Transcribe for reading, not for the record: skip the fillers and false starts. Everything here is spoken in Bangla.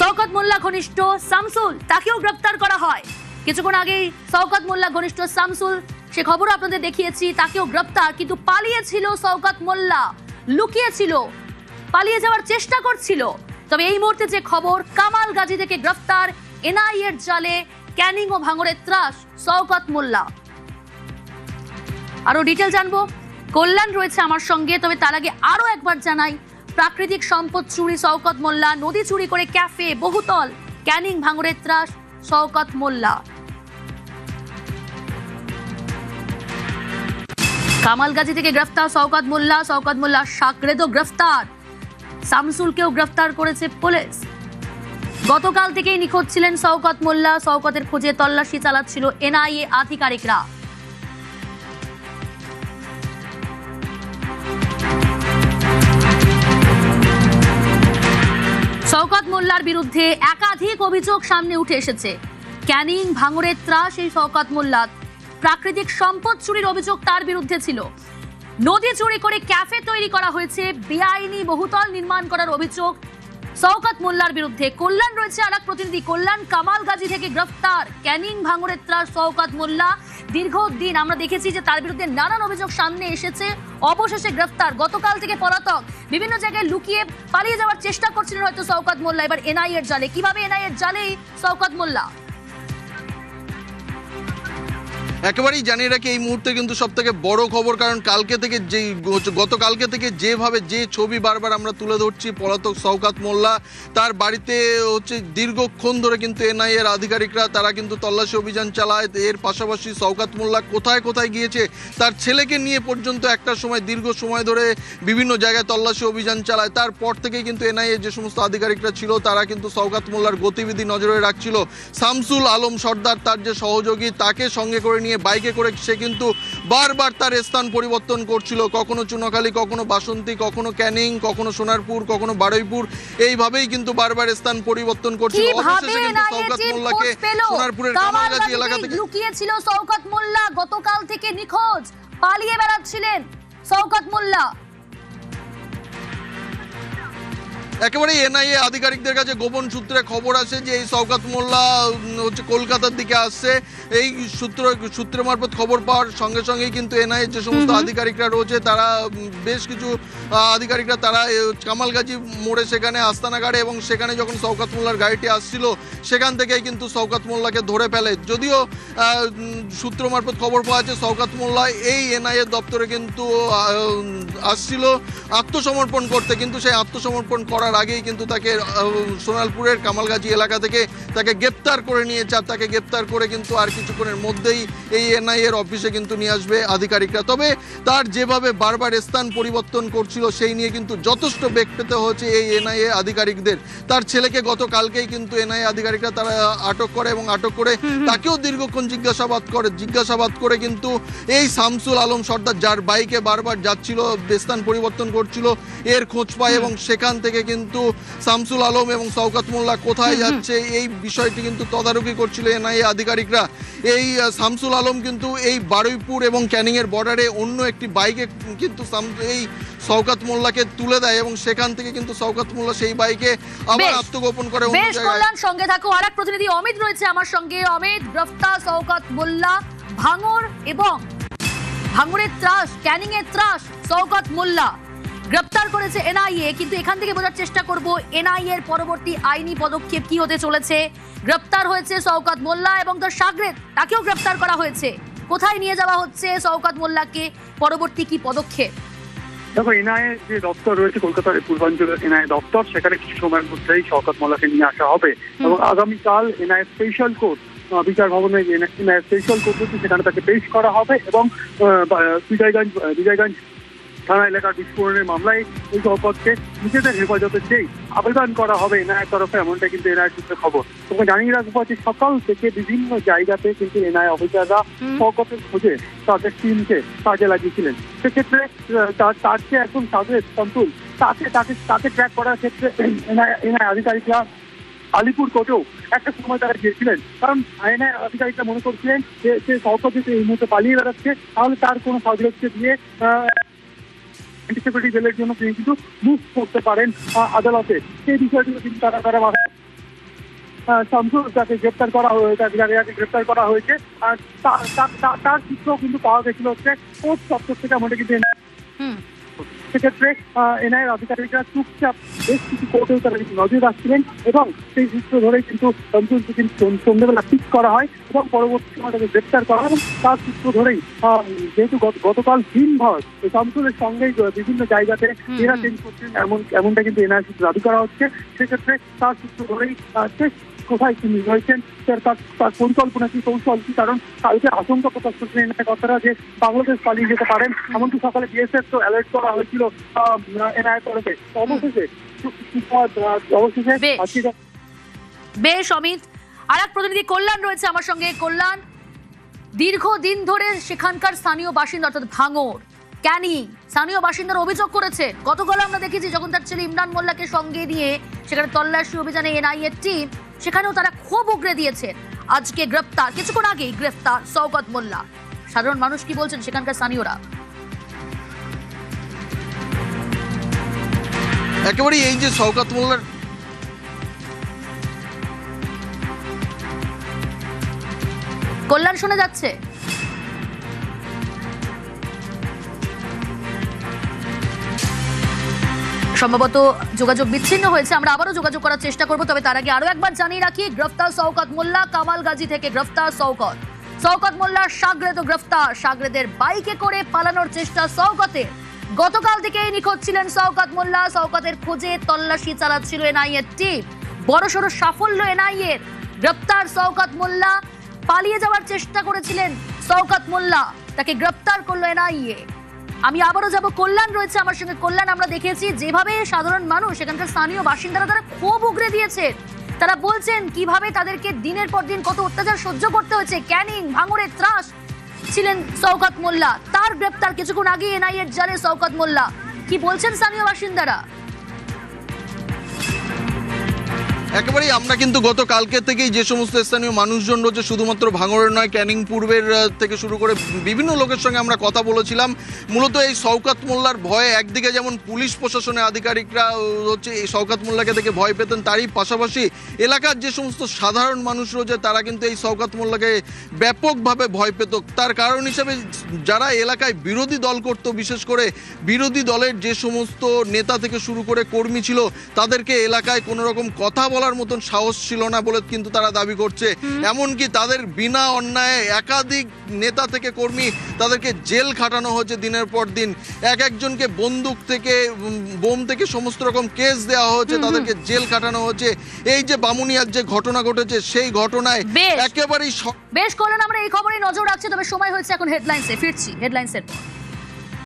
শওকত মোল্লা ঘনিষ্ঠ শামসুল তাকেও গ্রেফতার করা হয়। কিছুক্ষণ আগেই শওকত মোল্লা ঘনিষ্ঠ শামসুল, সে খবর আপনাদের দেখিয়েছি, তাকেও গ্রেফতার। কিন্তু পালিয়েছিল শওকত মোল্লা, লুকিয়েছিল, পালিয়ে যাওয়ার চেষ্টা করছিল। তবে এই মুহূর্তে যে খবর, কামালগাজী থেকে গ্রেফতার, এনআইএ এর জালে ক্যানিং ও ভাঙড়ের ত্রাস শওকত মোল্লা। আরো ডিটেল জানবো, কল্যাণ রয়েছে আমার সঙ্গে। তবে তার আগে আরো একবার জানাই, প্রাকৃতিক সম্পদ চুরি শওকত মোল্লা, নদী চুরি করে ক্যাফে, বহুতল, ক্যানিং ভাঙড়ের ত্রাস শওকত মোল্লা। কামালগাজী থেকে গ্রেফতার শওকত মোল্লা, শওকত মোল্লা সাকরেদও গ্রেফতার, শামসুলকেও গ্রেফতার করেছে পুলিশ। গতকাল থেকেই নিখোঁজ ছিলেন শওকত মোল্লা, শওকতের খোঁজে তল্লাশি চালাচ্ছিল এনআইএ আধিকারিকরা। শওকত মোল্লার বিরুদ্ধে একাধিক অভিযোগ সামনে উঠে এসেছে। ক্যানিং ভাঙড়ের ত্রাস এই শওকত মোল্লা, প্রাকৃতিক সম্পদ চুরির অভিযোগ তার বিরুদ্ধে ছিল, নদী চুরি করে ক্যাফে তৈরি করা হয়েছে, বেআইনি বহুতল নির্মাণ করার অভিযোগ শওকত মোল্লার বিরুদ্ধে। কল্যাণ রয়েছে আর এক প্রতিনিধি, কল্যাণ, কামালগাজী থেকে গ্রেফতার ক্যানিং ভাঙড়ের ত্রাস শওকত মোল্লা। দীর্ঘদিন আমরা দেখেছি যে তার বিরুদ্ধে নানান অভিযোগ সামনে এসেছে, অবশেষে গ্রেফতার। গতকাল থেকে পলাতক, বিভিন্ন জায়গায় লুকিয়ে পালিয়ে যাওয়ার চেষ্টা করছিলেন হয়তো শওকত মোল্লা, এবার এনআইএ এর জালে। কিভাবে এনআইএ এর জালেই শওকত মোল্লা? একেবারেই জানিয়ে রাখি, এই মুহূর্তে কিন্তু সব থেকে বড় খবর, কারণ কালকে থেকে গতকালকে থেকে যেভাবে যে ছবি বারবার আমরা তুলে ধরছি, পলাতক শওকত মোল্লা, তার বাড়িতে দীর্ঘক্ষণ ধরে কিন্তু এনআইএ এর আধিকারিকরা তারা কিন্তু তল্লাশি অভিযান চালায়। এর পাশাপাশি শওকত মোল্লা কোথায় কোথায় গিয়েছে, তার ছেলেকে নিয়ে পর্যন্ত একটা সময় দীর্ঘ সময় ধরে বিভিন্ন জায়গায় তল্লাশি অভিযান চালায়। তারপর থেকেই কিন্তু এনআইএ যে সমস্ত আধিকারিকরা ছিল তারা কিন্তু শওকত মোল্লার গতিবিধি নজরে রাখছিল। শামসুল আলম সর্দার, তার যে সহযোগী, তাকে সঙ্গে করে নিয়ে বাইকে করে সে কিন্তু বারবার তার স্থান পরিবর্তন করছিল, কখনো চুনাখালী, কখনো বাসন্তী, কখনো ক্যানিং, কখনো সোনারপুর, কখনো বারুইপুর, এইভাবেই কিন্তু বারবার স্থান পরিবর্তন করছিল। অবশেষে কিন্তু শওকত মোল্লাকে সোনারপুরের কামালগাজী এলাকা থেকে লুকিয়েছিল শওকত মোল্লা, গতকাল থেকে নিখোঁজ, পালিয়ে বেড়াচ্ছিলেন শওকত মোল্লা। একেবারে এনআইএ আধিকারিকদের কাছে গোপন সূত্রে খবর আসে যে এই শওকত মোল্লা কলকাতার দিকে আসছে। এই সূত্র মারফত খবর পাওয়ার সঙ্গে সঙ্গেই কিন্তু এনআইএ যে সমস্ত আধিকারিকরা রয়েছে, তারা বেশ কিছু আধিকারিকরা তারা কামালগাজী মোড়ে সেখানে আস্তানাগাড়ে, এবং সেখানে যখন শওকত মোল্লার গাড়িটি আসছিল সেখান থেকেই কিন্তু শওকত মোল্লাকে ধরে ফেলে। যদিও সূত্র মারফত খবর পাওয়া যাচ্ছে শওকত মোল্লা এই এনআইএ দপ্তরে কিন্তু আসছিল আত্মসমর্পণ করতে, কিন্তু সেই আত্মসমর্পণ করার আগেই কিন্তু তাকে সোনারপুরের কামালগাজী এলাকা থেকে তাকে গ্রেপ্তার করে নিয়েছে। আর তাকে গ্রেপ্তার করে কিন্তু আর কিছুক্ষণের মধ্যেই এই এনআইএ এর অফিসে কিন্তু নিয়ে আসবে আধিকারিকরা। তবে তার যেভাবে বারবার স্থান পরিবর্তন করছিল সেই নিয়ে কিন্তু যথেষ্ট বেগ পেতে হচ্ছে এই এনআইএ আধিকারিকদের। তার ছেলেকে গতকালকেই কিন্তু এনআইএ আধিকারিকরা তারা আটক করে, এবং আটক করে তাকেও দীর্ঘক্ষণ জিজ্ঞাসাবাদ করে কিন্তু এই শামসুল আলম সর্দার, যার বাইকে বারবার যাচ্ছিল, স্থান পরিবর্তন করছিল, এর খোঁজ পায়, এবং সেখান থেকে কিন্তু শামসুল আলম এবং শওকত মোল্লা কোথায় যাচ্ছে এই বিষয়টি কিন্তু তদারকি করছিল এনআইএ আধিকারিকরা। এই শামসুল আলম কিন্তু এই বারুইপুর এবং ক্যানিং এর বর্ডারে অন্য একটি বাইকে কিন্তু এই শওকত মোল্লাকে তুলে দেয়, এবং সেখান থেকে কিন্তু শওকত মোল্লা সেই বাইকে আবার আত্মগোপন করে অন্য জায়গায়। কল্যাণ, সঙ্গে থাকো, আরেক প্রতিনিধি অমিত রয়েছে আমার সঙ্গে। অমিত, গ্রেফতার শওকত মোল্লা, ভাঙড় এবং ভাঙড়ের ত্রাস, ক্যানিং এর ত্রাস শওকত মোল্লা গ্রেফতার করেছে এনআইএ। কিন্তু এখান থেকে বোঝার চেষ্টা করব এনআইএ এর পরবর্তী আইনি পদক্ষেপ কি হতে চলেছে। গ্রেফতার হয়েছে শওকত মোল্লা এবং তার সাগরেদ, তাকেও গ্রেফতার করা হয়েছে। কোথায় নিয়ে যাওয়া হচ্ছে শওকত মোল্লাকে, পরবর্তী কি পদক্ষেপ? দেখো, এনআইএ যে দপ্তর রয়েছে কলকাতার পূর্বাঞ্চলের এনআইএ দপ্তর, সেখানে কিছু সময়ের মধ্যেই শওকত মোল্লাকে নিয়ে আসা হবে, এবং আগামীকাল এনআইএ স্পেশাল কোর্ট, বিচার ভবনে এনআইএ স্পেশাল কোর্ট রয়েছে, সেখানে তাকে পেশ করা হবে, এবং বিজয়গঞ্জ থানা এলাকার বিস্ফোরণের মামলায় এই শওকতকে নিজেদের হেফাজতে চেয়ে আবেদন করা হবে এনআইএর তরফে, এমনটা কিন্তু এনআইএর সূত্রে খবর। তোমরা জানিয়ে রাখবো যে সকাল থেকে বিভিন্ন জায়গাতে কিন্তু এনআইএ অফিসাররা শওকতের খোঁজে তাদের টিমকে কাজে লাগিয়েছিলেন। সেক্ষেত্রে তার যে এখন সাগরেদ শামসুল, তাকে ট্র্যাক করার ক্ষেত্রে এনআইএ আধিকারিকরা আলিপুর কোর্টেও একটা সময় তারা গিয়েছিলেন, কারণ এনআইএ আধিকারিকরা মনে করছিলেন যে শওকত যদি এই মুহূর্তে পালিয়ে বেড়াচ্ছে, তাহলে তার কোনো সাহায্যকে দিয়ে অ্যান্টিসিপেটরি বেলের জন্য তিনি কিন্তু মুভ করতে পারেন আদালতে। সেই বিষয়গুলো কিন্তু তারা শামসুল যাকে গ্রেপ্তার করা হয়েছে, যাকে গ্রেপ্তার করা হয়েছে, আর তার চিত্র কিন্তু পাওয়া গেছিল হচ্ছে কোর্ট চত্বর থেকে। আমাদের কিন্তু হুম। সেক্ষেত্রে এনআইএর আধিকারিকরা চুপচাপ বেশ কিছু কোর্টেও তারা কিন্তু নজর রাখছিলেন এবং সেই সূত্র ধরেই কিন্তু শামসুলকে কিন্তু সন্ধ্যেবেলা পিক করা হয় এবং পরবর্তী সময় তাকে গ্রেপ্তার করা হয়। এবং তার সূত্র ধরেই যেহেতু গতকাল দিনভর শামসুলের সঙ্গেই বিভিন্ন জায়গাতে এরা চেঞ্জ করছেন এমনটা কিন্তু এনআইএর সূত্রে দাবি করা হচ্ছে। সেক্ষেত্রে তার সূত্র ধরেই শেষ কোথায় তিনি রয়েছেন, তার পরিকল্পনা কি, কৌশল কি, কারণ কালকে আশঙ্কা প্রকাশ করছেন এনআইএ কথাটা যে বাংলাদেশ পালিয়ে যেতে পারেন। এমনকি সকালে বিএসএফ তো অ্যালার্ট করা হয়েছিল এনআইএ তরফে। অবশেষে বেশ অমিত, আর এক প্রতিনিধি কল্যাণ রয়েছে আমার সঙ্গে। কল্যাণ, দীর্ঘদিন ধরে সেখানকার স্থানীয় বাসিন্দা অর্থাৎ ভাঙড় ক্যানিং স্থানীয় বাসিন্দারা অভিযোগ করেছে, গতকাল আমরা দেখেছি যখন তার ছেলে ইমরান মোল্লাকে সঙ্গে নিয়ে সেখানে তল্লাশি অভিযানে এনআইএর টিম, সেখানেও তারা ক্ষোভ উগরে দিয়েছেন। আজকে গ্রেফতার, কিছুক্ষণ আগেই গ্রেফতার শওকত মোল্লা। সাধারণ মানুষ কি বলছেন সেখানকার স্থানীয়রা? একেবারে এই যে শওকত মোল্লার কল্যাণ শোনা যাচ্ছে? সম্ভবত যোগাযোগ বিচ্ছিন্ন হয়েছে, আমরা আবারও যোগাযোগ করার চেষ্টা করব। তবে তার আগে আরো একবার জানিয়ে রাখি, গ্রেফতার শওকত মোল্লা, কামালগাজী থেকে গ্রেফতার শওকত মোল্লার সাগরেদ গ্রেফতার। সাগরেদের বাইকে করে পালানোর চেষ্টা শওকতের। গতকাল থেকেই নিখোঁজ ছিলেন শওকত মোল্লা। শওকতের খোঁজে তল্লাশি চালাচ্ছিল এনআইএর টিম। বড়সড় সাফল্য এনআইএর। গ্রেফতার শওকত মোল্লা। পালিয়ে যাওয়ার চেষ্টা করেছিলেন শওকত মোল্লা, তাকে গ্রেফতার করলো এনআইএ। আমি আবারও যাব, কল্যাণ রয়েছে আমার সঙ্গে। কল্যাণ, আমরা দেখেছি যেভাবে সাধারণ মানুষ, এখানকার স্থানীয় বাসিন্দারা তারা ক্ষোভ উগরে দিয়েছে। তারা বলছেন কিভাবে তাদেরকে দিনের পর দিন কত অত্যাচার সহ্য করতে হয়েছে। ক্যানিং ভাঙড়ের ত্রাস ছিলেন শওকত মোল্লা, তার গ্রেফতার কিছুক্ষণ আগে এনআইএর জালে শওকত মোল্লা। কি বলছেন স্থানীয় বাসিন্দারা? একেবারেই আমরা কিন্তু গতকালকে থেকেই যে সমস্ত স্থানীয় মানুষজন রয়েছে, শুধুমাত্র ভাঙড়ের নয়, ক্যানিং পূর্বের থেকে শুরু করে বিভিন্ন লোকের সঙ্গে আমরা কথা বলেছিলাম। মূলত এই শওকত মোল্লার ভয়ে একদিকে যেমন পুলিশ প্রশাসনের আধিকারিকরা হচ্ছে এই শওকত মোল্লাকে দেখে ভয় পেতেন, তারই পাশাপাশি এলাকার যে সমস্ত সাধারণ মানুষ রয়েছে তারা কিন্তু এই শওকত মোল্লাকে ব্যাপকভাবে ভয় পেত। তার কারণ হিসেবে যারা এলাকায় বিরোধী দল করত, বিশেষ করে বিরোধী দলের যে সমস্ত নেতা থেকে শুরু করে কর্মী ছিল, তাদেরকে এলাকায় কোনো রকম কথা বলার মতন সাহস ছিল না বলে কিন্তু তারা দাবি করছে। এমনকি তাদের বিনা অন্যায়ে একাধিক নেতা থেকে কর্মী তাদেরকে জেল খাটানো হয়েছে দিনের পর দিন। একজনকে বন্দুক থেকে, বোম থেকে সমস্ত রকম কেস দেওয়া হয়েছে, তাদেরকে জেল খাটানো হয়েছে। এই যে বামুনিয়ার যে ঘটনা ঘটেছে, সেই ঘটনায় একেবারেই বেশ কল্যাণ, আমরা এই খবরে নজর রাখছি। তবে সময় হয়েছে এখন হেডলাইন্সে ফিরছি, হেডলাইন্সের পর।